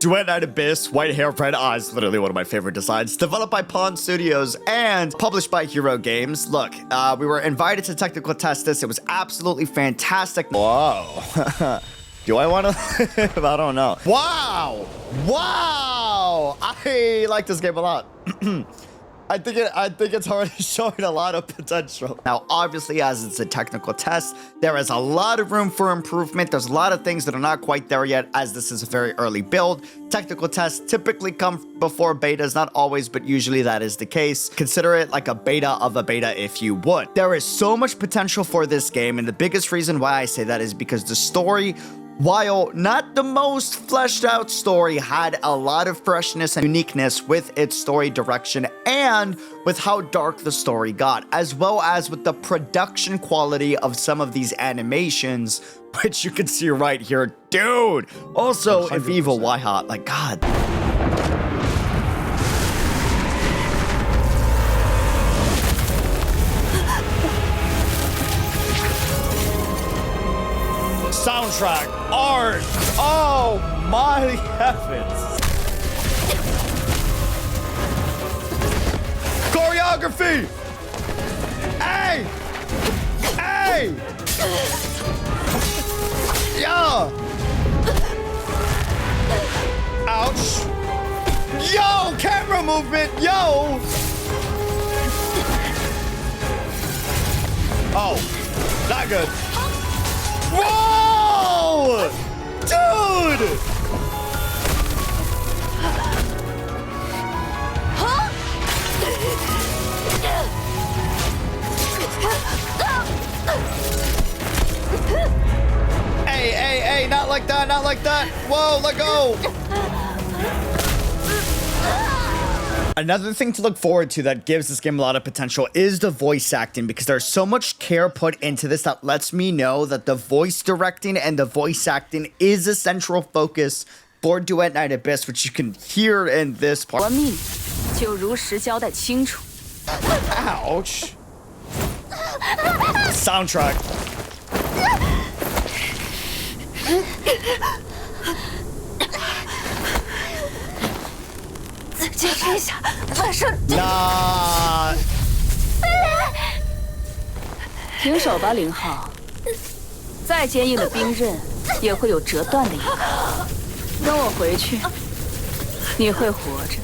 Duet Night Abyss, White Hair Red Eyes, literally one of my favorite designs, developed by Pawn Studios and published by Hero Games. Look, we were invited to technical test this. It was absolutely fantastic. Whoa. Do I want to? I don't know. Wow. Wow. I like this game a lot. I think it's already showing a lot of potential. Now, obviously, as it's a technical test, there is a lot of room for improvement. There's a lot of things that are not quite there yet, as this is a very early build. Technical tests typically come before betas, not always, but usually that is the case. Consider it like a beta of a beta if you would. There is so much potential for this game, and the biggest reason why I say that is because the story, while not the most fleshed out story, had a lot of freshness and uniqueness with its story direction and with how dark the story got, as well as with the production quality of some of these animations, which you can see right here. Dude! Also, 100%. Eviva, why hot? Like, God. Soundtrack, art, oh my heavens. Choreography, hey, hey, yeah, ouch, yo, camera movement, yo, oh, not good. Whoa! Dude! Hey, not like that, not like that. Whoa, let go. Another thing to look forward to that gives this game a lot of potential is the voice acting, because there's so much care put into this that lets me know that the voice directing and the voice acting is a central focus for Duet Night Abyss, which you can hear in this part. Ouch. Soundtrack. Nah. 停手吧，0号。再坚硬的冰刃也会有折断的一刻。跟我回去，你会活着。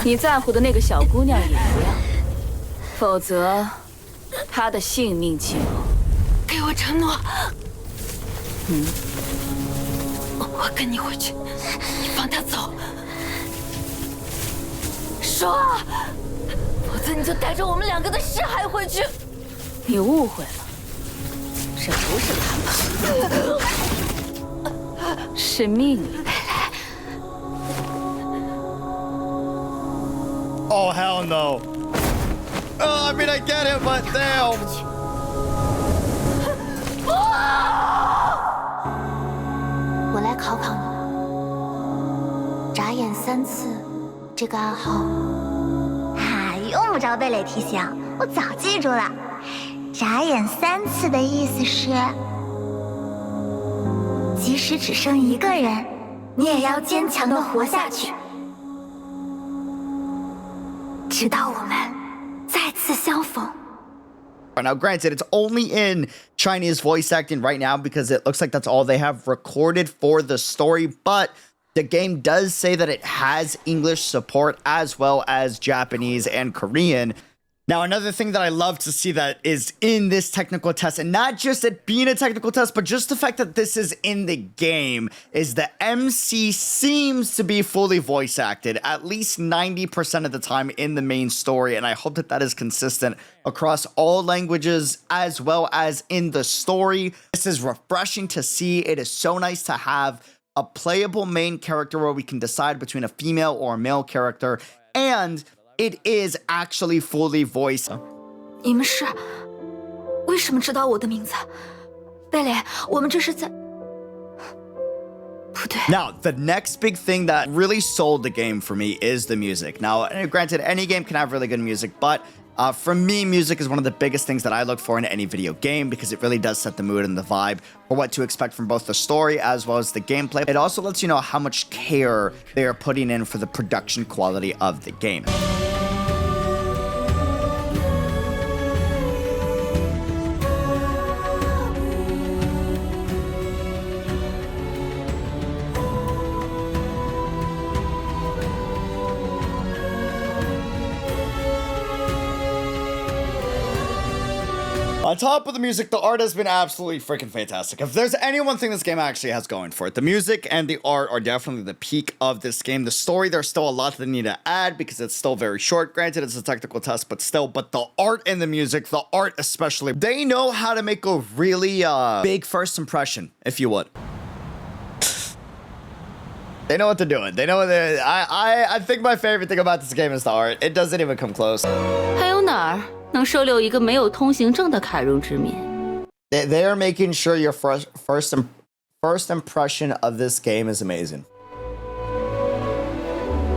你在乎的那个小姑娘也一样，否则她的性命就……给我承诺。我跟你回去，你放她走。 说啊，否则你就带着我们2个的尸骸回去。你误会了，这不是谈判，是命令。Oh hell no! Oh, I mean I get it, but damn. 我来考考你了，眨眼3次。 这个暗号，用不着贝蕾提醒，我早记住了。眨眼3次的意思是，即使只剩1个人，你也要坚强的活下去，直到我们再次相逢。 Now, granted, it's only in Chinese voice acting right now because it looks like that's all they have recorded for the story, but the game does say that it has English support as well as Japanese and Korean. Now, another thing that I love to see that is in this technical test, and not just it being a technical test, but just the fact that this is in the game, is the MC seems to be fully voice acted, at least 90% of the time in the main story, and I hope that that is consistent across all languages as well as in the story. This is refreshing to see. It is so nice to have a playable main character where we can decide between a female or a male character, and it is actually fully voiced. 你们是为什么知道我的名字？贝蕾，我们这是在…… 不对。 Now, the next big thing that really sold the game for me is the music. Now, granted, any game can have really good music, but For me, music is one of the biggest things that I look for in any video game because it really does set the mood and the vibe for what to expect from both the story as well as the gameplay. It also lets you know how much care they are putting in for the production quality of the game. On top of the music, the art has been absolutely freaking fantastic. If there's any one thing this game actually has going for it, the music and the art are definitely the peak of this game. The story, there's still a lot that they need to add because it's still very short. Granted, it's a technical test, but still. But the art and the music, the art especially, they know how to make a really big first impression, if you would. They know what they're doing. They know what they're... I think my favorite thing about this game is the art. It doesn't even come close. 还有哪儿能收留一个没有通行证的凯戎之民？ They are making sure your first impression of this game is amazing.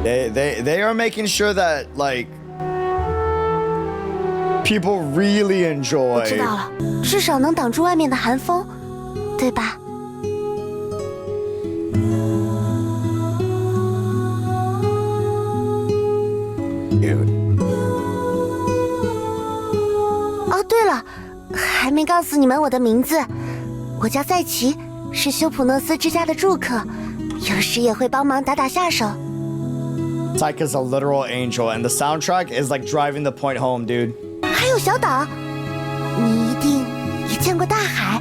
They are making sure that like people really 我 enjoy. 知道了，至少能挡住外面的寒风，对吧？ Dude. 哦，对了，还没告诉你们我的名字，我叫赛琪，是修普诺斯之家的住客，有时也会帮忙打打下手。 Tyke is a literal angel, and the soundtrack is like driving the point home, dude. 还有小岛，你一定也见过大海，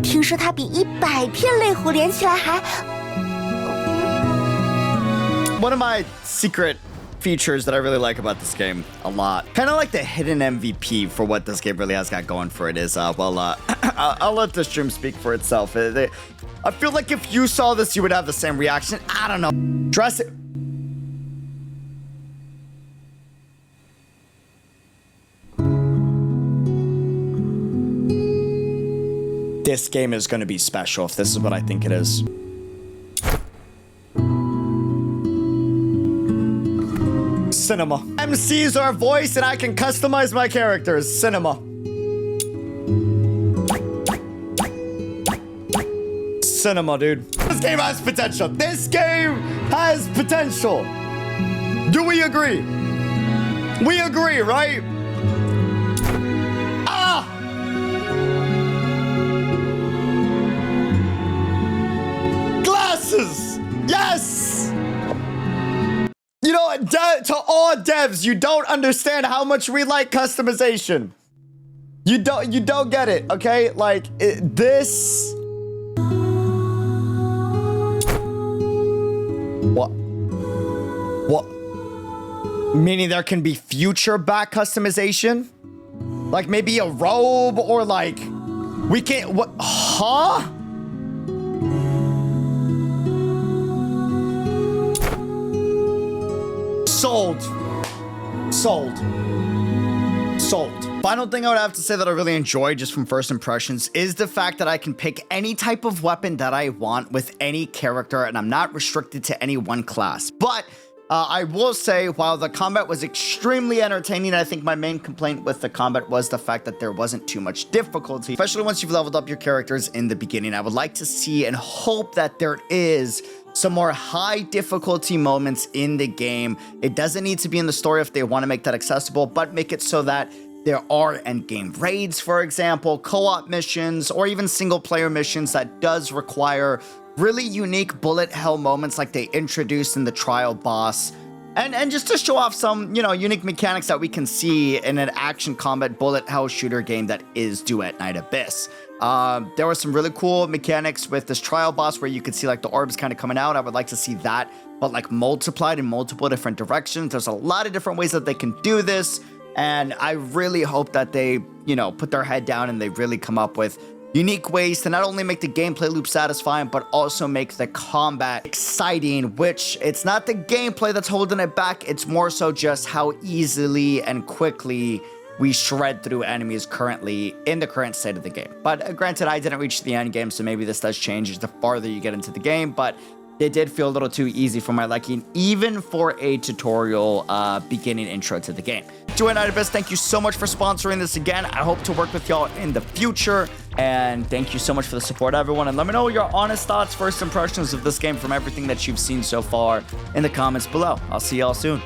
听说它比100片泪湖连起来还…… One of my secret features that I really like about this game a lot, kind of like the hidden MVP for what this game really has got going for it is, I'll let the stream speak for itself. I feel like if you saw this, you would have the same reaction. I don't know. Dress it. This game is going to be special if this is what I think it is. Cinema. MCs are voice and I can customize my characters. Cinema. Cinema, dude. This game has potential. This game has potential. Do we agree? We agree, right? Ah! Glasses! Yes! You know, to all devs, you don't understand how much we like customization. You don't get it, okay? Like, this... What? What? Meaning there can be future back customization? Like, maybe a robe or, like... We can't... What? Huh? Sold. Sold. Sold. Final thing I would have to say that I really enjoy just from first impressions is the fact that I can pick any type of weapon that I want with any character and I'm not restricted to any one class. But I will say, while the combat was extremely entertaining, I think my main complaint with the combat was the fact that there wasn't too much difficulty, especially once you've leveled up your characters in the beginning. I would like to see and hope that there is some more high difficulty moments in the game. It doesn't need to be in the story if they want to make that accessible, but make it so that there are endgame raids, for example, co-op missions, or even single-player missions that does require really unique bullet hell moments like they introduced in the trial boss. And just to show off some, you know, unique mechanics that we can see in an action combat bullet hell shooter game that is Duet Night Abyss. There were some really cool mechanics with this trial boss where you could see like the orbs kind of coming out. I would like to see that, but like multiplied in multiple different directions. There's a lot of different ways that they can do this. And I really hope that they, you know, put their head down and they really come up with unique ways to not only make the gameplay loop satisfying, but also make the combat exciting, which it's not the gameplay that's holding it back. It's more so just how easily and quickly we shred through enemies currently in the current state of the game. But granted, I didn't reach the end game, so maybe this does change the farther you get into the game. But They did feel a little too easy for my liking, even for a tutorial beginning intro to the game. Duet Abyss, thank you so much for sponsoring this again. I hope to work with y'all in the future. And thank you so much for the support, everyone. And let me know your honest thoughts, first impressions of this game from everything that you've seen so far in the comments below. I'll see y'all soon.